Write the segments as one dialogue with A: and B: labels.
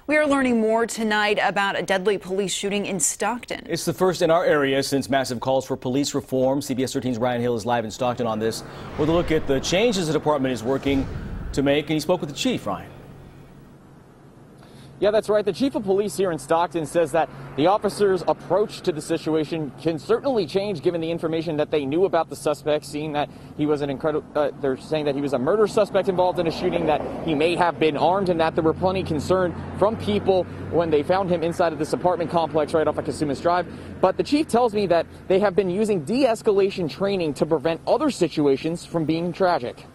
A: We are learning more tonight about a deadly police shooting in Stockton.
B: It's the first in our area since massive calls for police reform. CBS 13's Ryan Hill is live in Stockton on this with a look at the changes the department is working to make. And he spoke with the chief, Ryan.
C: Yeah, that's right. The chief of police here in Stockton says that the officers' approach to the situation can certainly change given the information that they knew about the suspect, seeing that he was they're saying that he was a murder suspect involved in a shooting, that he may have been armed, and that there were plenty of concern from people when they found him inside of this apartment complex right off of Casumas Drive. But the chief tells me that they have been using de-escalation training to prevent other situations from being tragic.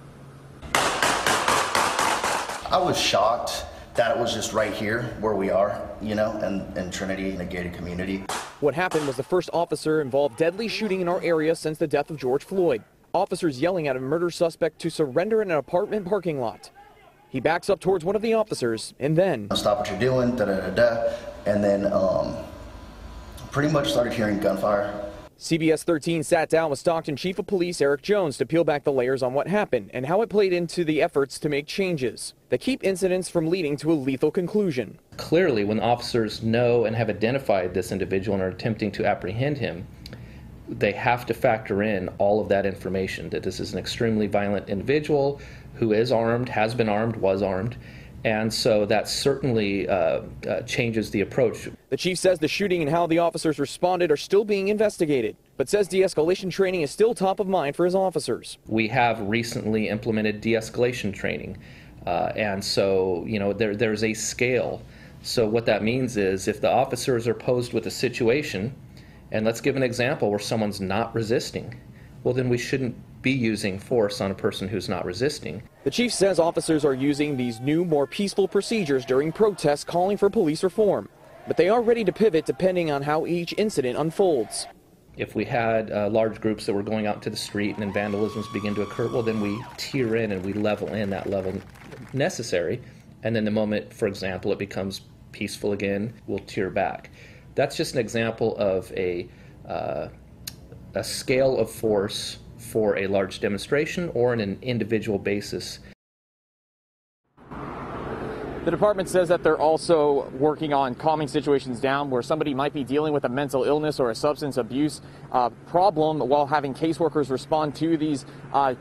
D: I was shocked that it was just right here where we are, you know, in Trinity, in a gated community.
C: What happened was the first officer involved deadly shooting in our area since the death of George Floyd. Officers yelling at a murder suspect to surrender in an apartment parking lot. He backs up towards one of the officers and then
D: Stop what you're doing, da-da-da-da, and then pretty much started hearing gunfire.
C: CBS 13 sat down with Stockton Chief of Police Eric Jones to peel back the layers on what happened and how it played into the efforts to make changes that keep incidents from leading to a lethal conclusion.
E: Clearly, when officers know and have identified this individual and are attempting to apprehend him, they have to factor in all of that information, that this is an extremely violent individual who is armed, has been armed, was armed. And so that certainly changes the approach.
C: The chief says the shooting and how the officers responded are still being investigated, but says de-escalation training is still top of mind for his officers.
E: We have recently implemented de-escalation training. And so, you know, there's a scale. So what that means is if the officers are posed with a situation, and let's give an example where someone's not resisting, well, then we shouldn't be using force on a person who's not resisting.
C: The chief says officers are using these new, more peaceful procedures during protests calling for police reform, but they are ready to pivot depending on how each incident unfolds.
E: If we had large groups that were going out to the street and then vandalisms begin to occur, well, then we tier in and we level in that level necessary. And then the moment, for example, it becomes peaceful again, we'll tier back. That's just an example of a scale of force for a large demonstration or on an individual basis.
C: The department says that they're also working on calming situations down where somebody might be dealing with a mental illness or a substance abuse problem while having caseworkers respond to these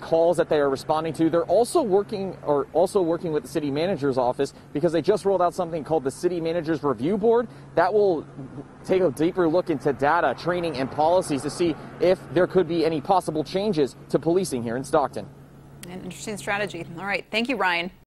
C: calls that they are responding to. They're also working with the city manager's office because they just rolled out something called the City Managers Review Board that will take a deeper look into data, training, and policies to see if there could be any possible changes to policing here in Stockton.
A: An interesting strategy. All right. Thank you, Ryan.